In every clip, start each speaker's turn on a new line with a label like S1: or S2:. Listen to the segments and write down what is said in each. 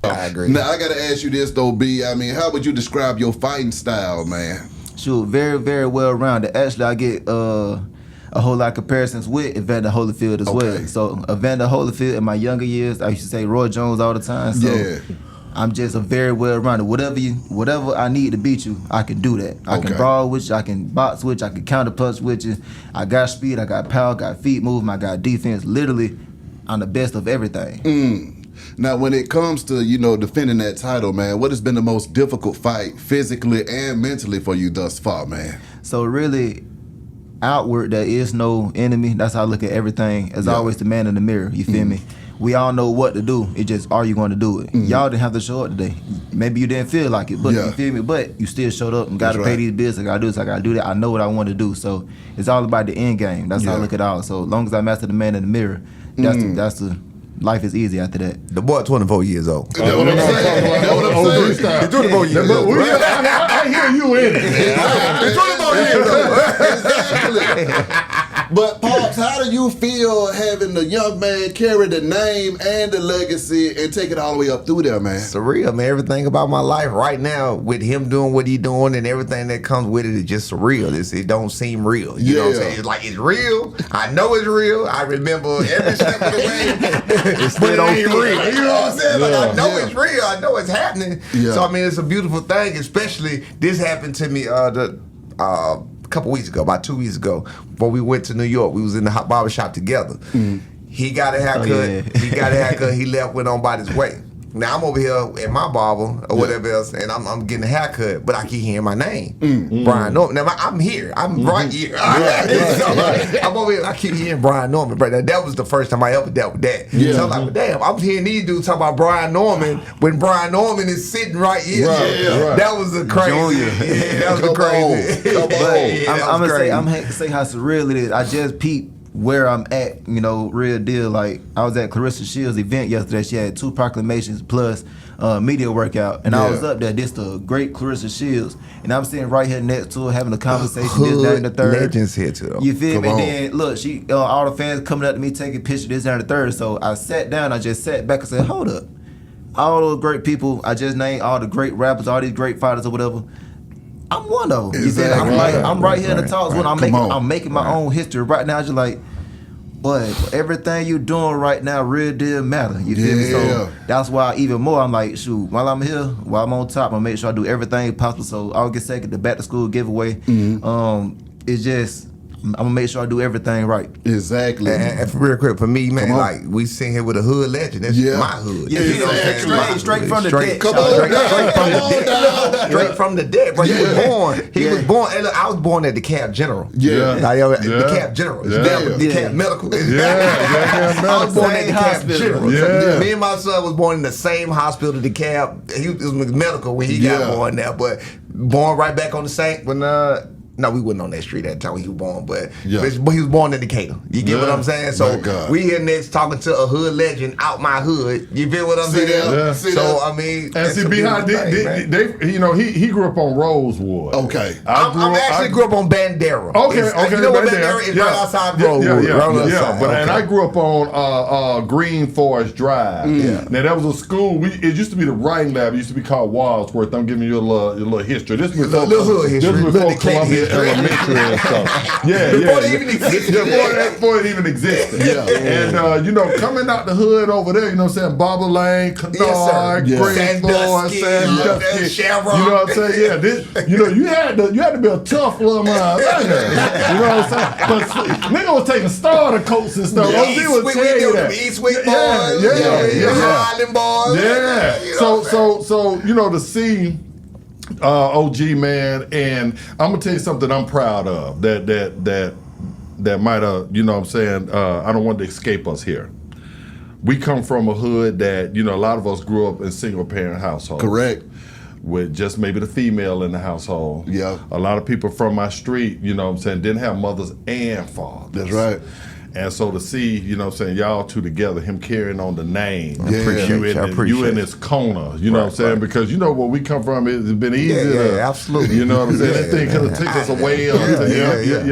S1: I agree.
S2: Now I gotta ask you this though, B. I mean, how would you describe your fighting style, man?
S3: Shoot, very, very well rounded. Actually, I get a whole lot of comparisons with Evander Holyfield as well. So Evander Holyfield in my younger years, I used to say Roy Jones all the time. So I'm just a very well rounded. Whatever I need to beat you, I can do that. I can brawl with you, I can box with you, I can counter punch with you. I got speed, I got power, I got feet movement, I got defense. Literally, I'm the best of everything.
S2: Now, when it comes to, defending that title, man, what has been the most difficult fight physically and mentally for you thus far, man?
S3: So really, outward, there is no enemy. That's how I look at everything. As always, the man in the mirror, you feel me? We all know what to do. It's just, are you going to do it? Y'all didn't have to show up today. Maybe you didn't feel like it, but you feel me? But you still showed up and got to pay these bills. I got to do this, I got to do that. I know what I want to do. So it's all about the end game. That's how I look at it all. So as long as I master the man in the mirror, that's the life is easy after that.
S1: The boy 24 years old.
S2: That's what I'm saying.
S1: He's 24 years old.
S4: I hear you in it.
S1: He's 24 years old.
S2: Exactly. But Pops, how do you feel having the young man carry the name and the legacy and take it all the way up through there, man?
S1: Surreal, man. Everything about my life right now, with him doing what he doing and everything that comes with it, is just surreal. It don't seem real. You know what I'm saying? It's like, it's real. I know it's real. I remember every step of the way. It still don't feel real. You know what I'm saying? Like, I know it's real. I know it's happening. So I mean, it's a beautiful thing. Especially this happened to me couple weeks ago, about 2 weeks ago, before we went to New York. We was in the hot barber shop together. He got a haircut. He got a haircut. He left, went on about his way. Now I'm over here at my barber or whatever else, and I'm getting a haircut, but I keep hearing my name, Brian Norman. Now I'm here. I'm right here. So, I'm over here. I keep hearing Brian Norman. But that was the first time I ever dealt with that. So I'm like, well, damn, I'm hearing these dudes talk about Brian Norman when Brian Norman is sitting right here. That was the crazy. That was the crazy.
S3: I'm gonna say how surreal it is. I just peeped where I'm at, real deal. Like, I was at Clarissa Shields' event yesterday. She had 2 proclamations plus media workout, and I was up there. This the great Clarissa Shields, and I'm sitting right here next to her having a conversation. This, that, and the third.
S1: Legends here too.
S3: You feel me? And then look, she all the fans coming up to me taking pictures. This, that, and the third. So I sat down. I just sat back and said, hold up. All those great people I just named, all the great rappers, all these great fighters or whatever, I'm one of them.
S2: Exactly.
S3: I'm right here in the talks when I'm making my own history right now. Just like, boy, everything you doing right now real deal matter. You feel me? So that's why even more I'm like, shoot, while I'm here, while I'm on top, I'm gonna make sure I do everything possible. So August 2nd, the back to school giveaway. It's just, I'm gonna make sure I do everything right.
S2: Exactly.
S1: And for real quick, for me, man, like, we sitting here with a hood legend. That's my hood.
S3: Straight from the dead.
S1: Straight from the dead. But he was born. And look, I was born at the Cab General. The Cab General. The Cab Medical. I was born at the Cab General. Me and my son was born in the same hospital. The Cab. He was medical when he got born there, but born right back on the same No, we wasn't on that street at the time when he was born, but he was born in Decatur. You get what I'm saying? So we here next talking to a hood legend out my hood. You feel what I'm saying? So I mean,
S4: and see, behind he grew up on Rosewood.
S2: Okay,
S1: I actually grew up on Bandera.
S4: Okay,
S1: you know what Bandera is? Right outside Rosewood.
S4: And I grew up on Green Forest Drive. Now that was a school. It used to be the writing lab. It used to be called Wadsworth. I'm giving you your little history. This was
S1: little history.
S4: This was before Columbia Elementary and stuff.
S1: Before it even existed.
S4: Before it even existed. And coming out the hood over there, you know what I'm saying? Barbara Lane, Kennard, Green Forest, Sandusky,
S1: Shamrock.
S4: You know what I'm saying? Yeah, you had to be a tough little man. You know what I'm saying? But nigga was taking starter coats and stuff.
S1: East Wing boys, Highland boys.
S4: So to see OG, man, and I'm gonna tell you something I'm proud of that might have, you know what I'm saying, I don't want to escape us here. We come from a hood that, a lot of us grew up in single parent households.
S2: Correct.
S4: With just maybe the female in the household.
S2: Yeah.
S4: A lot of people from my street, you know what I'm saying, didn't have mothers and fathers.
S2: That's right.
S4: And so to see, you know what I'm saying, y'all two together, him carrying on the name, you in his corner, you know what I'm saying? Because you know where we come from, it's been easy to,
S1: absolutely.
S4: You know what I'm saying? That thing could have taken us away. You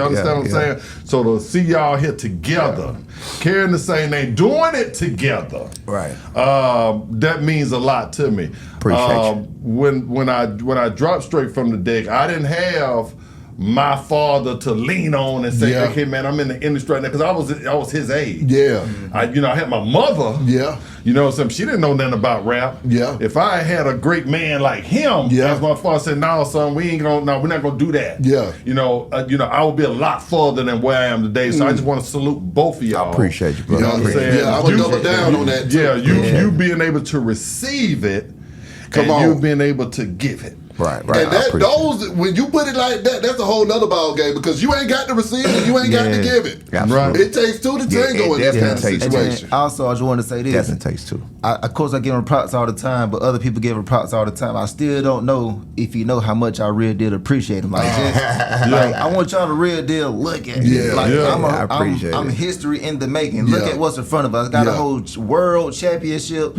S4: understand what I'm saying? So to see y'all here together, carrying the same name, doing it together,
S1: right?
S4: That means a lot to me.
S1: Appreciate you.
S4: When I dropped straight from the deck, I didn't have my father to lean on and say, okay, man, I'm in the industry right now, because I was his age.
S2: Yeah.
S4: I had my mother.
S2: Yeah.
S4: You know what I'm saying? She didn't know nothing about rap.
S2: Yeah.
S4: If I had a great man like him, as my father said, no, son, we're not gonna do that.
S2: Yeah.
S4: I would be a lot further than where I am today. So I just want to salute both of y'all.
S1: I appreciate you, brother.
S2: You know what I'm saying? Yeah, I would double down on that too.
S4: Yeah, you being able to receive it, you being able to give it.
S1: Right.
S2: And when you put it like that, that's a whole nother ball game, because you ain't got to receive it, you ain't got to give it.
S1: Right.
S2: It takes two to tango in this kind of situation.
S3: Also, I just want to say this.
S1: Definitely takes two.
S3: Of course, I give him props all the time, but other people give him props all the time. I still don't know if you know how much I real deal appreciate him. I want y'all to real deal look at it.
S1: I appreciate
S3: I'm
S1: it.
S3: history in the making. Look at what's in front of us. I got a whole world championship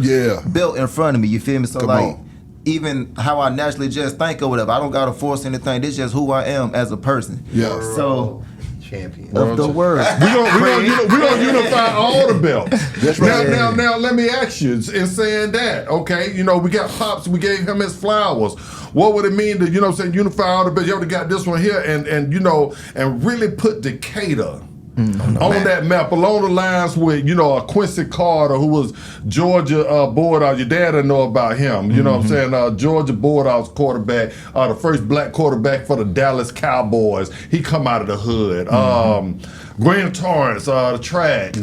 S3: built in front of me. You feel me? So even how I naturally just think or whatever, I don't gotta force anything. This is just who I am as a person.
S2: Yeah.
S3: So
S1: champion
S3: of the world.
S4: We're gonna unify all the belts.
S2: That's right.
S4: Now let me ask you, in saying that, okay, we got Pops, we gave him his flowers. What would it mean to, unify all the belts? You already got this one here and really put Decatur on that map, along the lines with, a Quincy Carter, who was Georgia Bulldogs. Your dad didn't know about him. You know what I'm saying? Georgia Bulldogs quarterback, the first black quarterback for the Dallas Cowboys. He come out of the hood. Graham Torrance, the track.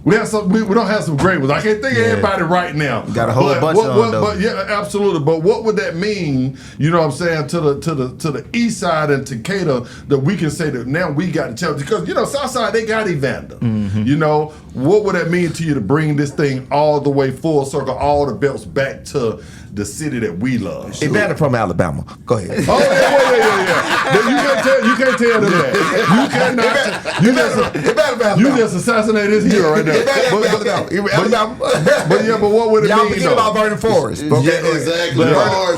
S4: We have some. We don't have some great ones. I can't think of everybody right now.
S3: Got a whole bunch of them, though.
S4: But yeah, absolutely. But what would that mean? You know what I'm saying, to the east side and Decatur, that we can say that now we got the chance, because south side they got Evander. What would that mean to you to bring this thing all the way full circle, all the belts back to the city that we love?
S1: Evander from Alabama. Go ahead.
S4: Oh yeah. You can't tell them that. You cannot. You just assassinated his hero right now. But what would it mean?
S1: Y'all forget about Vernon Forrest.
S2: Exactly.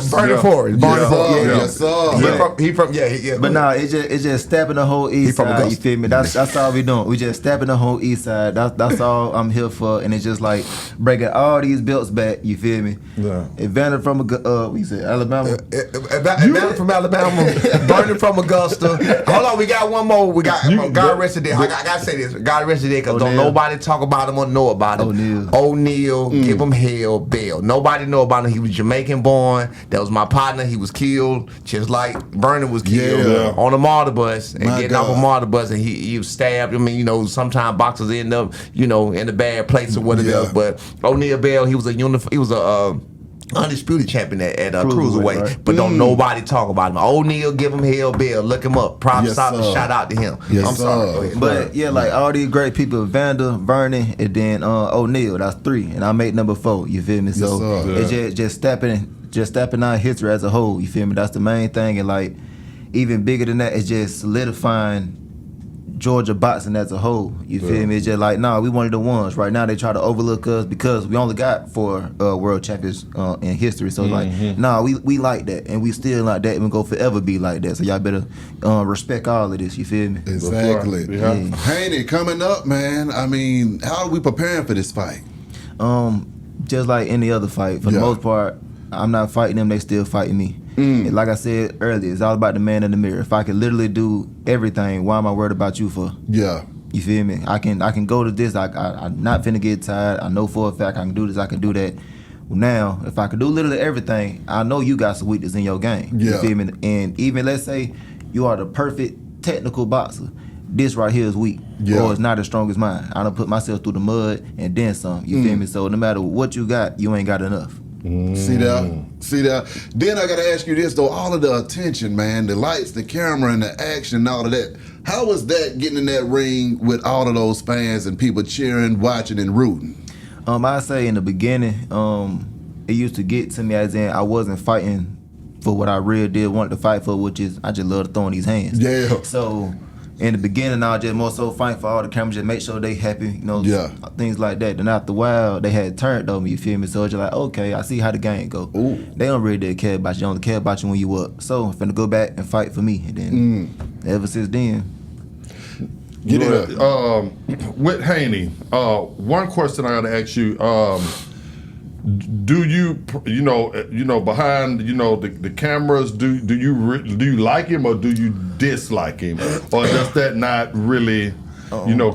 S1: Vernon Forrest.
S2: Yes, sir.
S1: He from
S3: But no, it's just stepping the whole east side. You feel me? That's all we doing. We just stepping the whole east side. That's all I'm here for. And it's just like breaking all these belts back. You feel me?
S4: Yeah.
S3: Evander from Alabama.
S1: Evander from Alabama. Vernon from Augusta. Hold on, we got one more. We got God rest his day. I gotta say this. God rest his day, because don't nobody talk about him or know about him. O'Neal, give him hell, bail. Nobody know about him. He was Jamaican born. That was my partner. He was killed just like Vernon was killed on a martyr bus, and getting off a martyr bus, and he was stabbed. I mean, sometimes boxers end up, in a bad place or whatever. But O'Neal Bell, he was a undisputed champion at cruiserweight, right? But don't nobody talk about him. O'Neal, give him hell, Bill, look him up. Shout out to him. I'm sorry.
S3: But like all these great people, Evander, Vernon, and then O'Neal. That's 3, and I made number 4. You feel me? So it's just stepping out history as a whole. You feel me? That's the main thing, and like even bigger than that, it's just solidifying Georgia boxing as a whole. You feel me? It's just like, we one of the ones. Right now they try to overlook us because we only got 4 world champions in history. So we like that, and we still like that, and we go forever be like that. So y'all better respect all of this. You feel me?
S2: Exactly. Haney, coming up, man. I mean, how are we preparing for this fight?
S3: Just like any other fight. For the most part, I'm not fighting them, they still fighting me. And like I said earlier, it's all about the man in the mirror. If I can literally do everything, why am I worried about you for?
S2: Yeah.
S3: You feel me? I can go to this. I'm not finna get tired. I know for a fact I can do this. I can do that. Now, if I can do literally everything, I know you got some weakness in your game. You feel me? And even let's say you are the perfect technical boxer, this right here is weak, or it's not as strong as mine. I done put myself through the mud and then some. You feel me? So no matter what you got, you ain't got enough.
S2: See that? Then I gotta ask you this though, all of the attention, man, the lights, the camera, and the action, and all of that. How was that getting in that ring with all of those fans and people cheering, watching, and rooting?
S3: I say in the beginning, it used to get to me as in I wasn't fighting for what I really did want to fight for, which is I just love throwing these hands.
S2: Yeah.
S3: So in the beginning, I was just more so fighting for all the cameras, just make sure they happy, you know, things like that. Then after a while, they had turned on me, you feel me? So it's just like, okay, I see how the game go.
S2: Ooh.
S3: They don't really care about you, they only care about you when you up. So I'm finna go back and fight for me. And then ever since then.
S4: With Haney, one question I gotta ask you, do you behind the cameras, do you like him or do you dislike him, or does that not really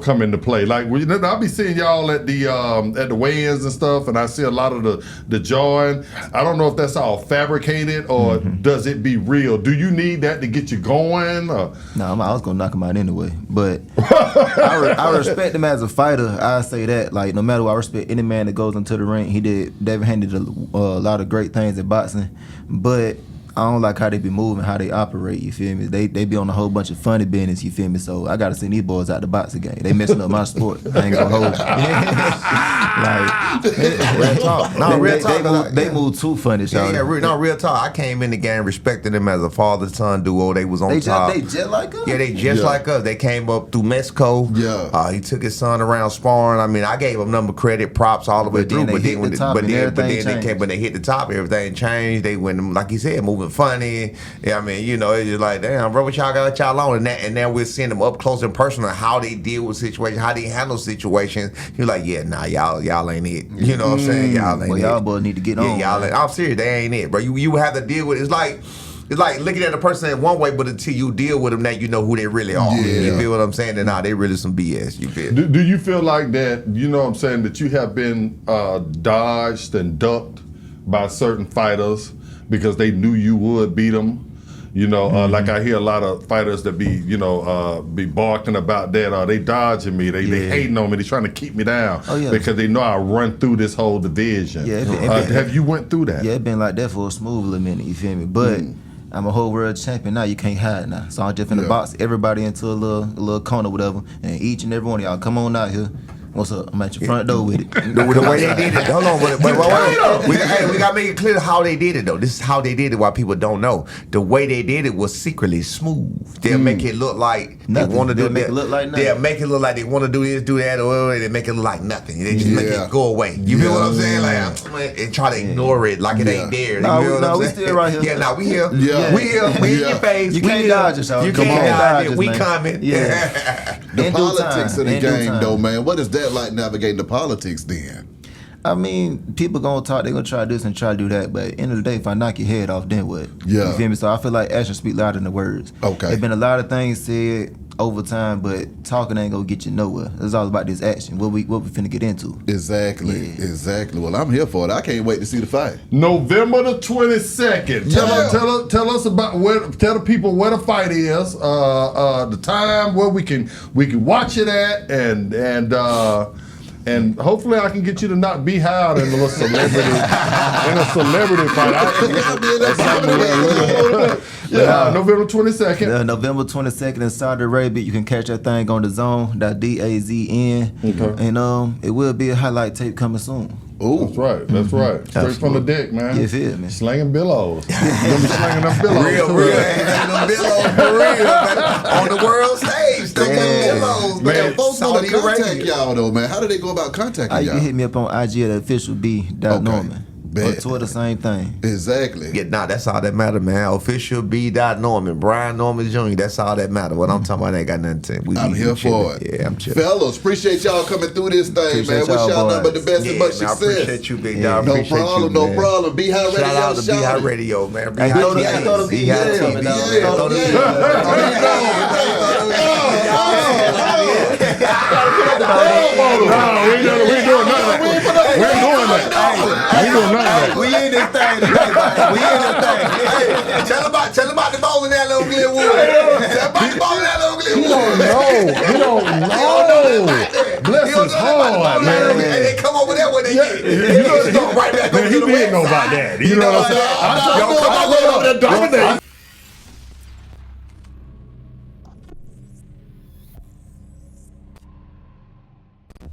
S4: come into play? Like, I'll be seeing y'all at the weigh-ins and stuff, and I see a lot of the join. I don't know if that's all fabricated or does it be real. Do you need that to get you going? Or?
S3: No, I was gonna knock him out anyway, but I respect him as a fighter. I say that, like, no matter what, I respect any man that goes into the ring. Devin Haney did a lot of great things in boxing, but I don't like how they be moving, how they operate, you feel me? They be on a whole bunch of funny business, you feel me? So I gotta send these boys out the boxing game. They messing up my sport. I ain't gonna hold you. Like, real talk. No, real talk. They move too funny, y'all.
S1: Real talk. I came in the game respecting them as a father-son duo. They was on top.
S3: They just like us?
S1: Yeah, they just like us. They came up through Mexico.
S2: Yeah.
S1: He took his son around sparring. I mean, I gave him number credit, props all the way through. But then they hit the top, everything changed. They went, like you said, moving funny. Yeah, I mean, it's just like, damn, bro, what y'all got y'all on? And now we're seeing them up close and personal, how they deal with situations, how they handle situations. You're like, yeah, nah, y'all ain't it. You know what I'm saying? Y'all ain't it.
S3: Y'all boys need to get on.
S1: Yeah, I'm serious, they ain't it, bro. You have to deal with it. It's like looking at a person in one way, but until you deal with them, now you know who they really are.
S2: Yeah.
S1: You feel what I'm saying? Nah, they really some BS. You feel?
S4: Do you feel like that, you know what I'm saying, that you have been dodged and ducked by certain fighters because they knew you would beat them? Like I hear a lot of fighters that be barking about that, they dodging me, they hating on me, they trying to keep me down because they know I run through this whole division. Yeah, have you went through that?
S3: Yeah, it been like that for a smooth little minute, you feel me? But I'm a whole world champion now, you can't hide now. So I'm just finna box everybody into a little corner, whatever, and each and every one of y'all come on out here. What's up? I'm at your front door with it.
S1: The way they did it. Hold on, wait. We got to make it clear how they did it, though. This is how they did it, why people don't know. The way they did it was secretly smooth. They'll make it look like
S3: nothing.
S1: They want to do
S3: make it look like nothing.
S1: They'll make it look like they want to do this, do that, or they make it look like nothing. They just make it go away. You feel what I'm saying? Like, and try to ignore it like it ain't there.
S3: No, we still right here.
S1: Yeah, we here.
S2: Yeah.
S1: We here. We in your face.
S3: You can't dodge us, y'all.
S1: You can't dodge it. We coming.
S3: Yeah.
S2: The politics of the game, though, man. What is that like navigating the politics then?
S3: I mean, people gonna talk, they gonna try this and try to do that, but at the end of the day, if I knock your head off, then what?
S2: Yeah.
S3: You feel me? So I feel like actions speak louder than the words.
S2: Okay.
S3: There's been a lot of things said over time, but talking ain't gonna get you nowhere. It's all about this action. What we finna get into.
S2: Exactly. Well, I'm here for it. I can't wait to see the fight.
S4: November the 22nd. Tell us about tell the people where the fight is, the time where we can watch it at, and hopefully I can get you to not be high in a little celebrity fight. November 22nd.
S3: November 22nd in Saudi Arabia. You can catch that thing on the zone.dazn. Okay. And it will be a highlight tape coming soon.
S2: Ooh.
S4: That's right. Straight from the deck, man.
S3: You feel me?
S4: Slanging billows. You're gonna be slanging them billows.
S1: Real. Them billows for real, man. On the world stage. Slanging billows,
S2: man. Folks want to contact y'all, though, man. How do they go about contacting y'all?
S3: You can hit me up on IG at officialb.norman. Or Twitter, same thing.
S2: Exactly.
S1: Yeah, that's all that matter, man. Official B.Norman, Brian Norman Jr. That's all that matter. What I'm talking about ain't got nothing to.
S2: I'm here for it.
S1: Yeah, I'm chilling.
S2: Fellas, appreciate y'all coming through this thing, man. Wish y'all nothing but the best and much success.
S1: I appreciate you, big dog.
S2: No problem. Be High Radio.
S1: Shout out to Be High Radio, man. Be High TV.
S3: Be High TV.
S1: We in this thing today, Hey, tell them about the ball in that little Glenwood. Tell about the ball in that little Glenwood.
S4: You don't know. Bless his heart, man.
S1: And they come over there when they get.
S4: He didn't know about that. You know what I'm saying? I'm come over there dominate.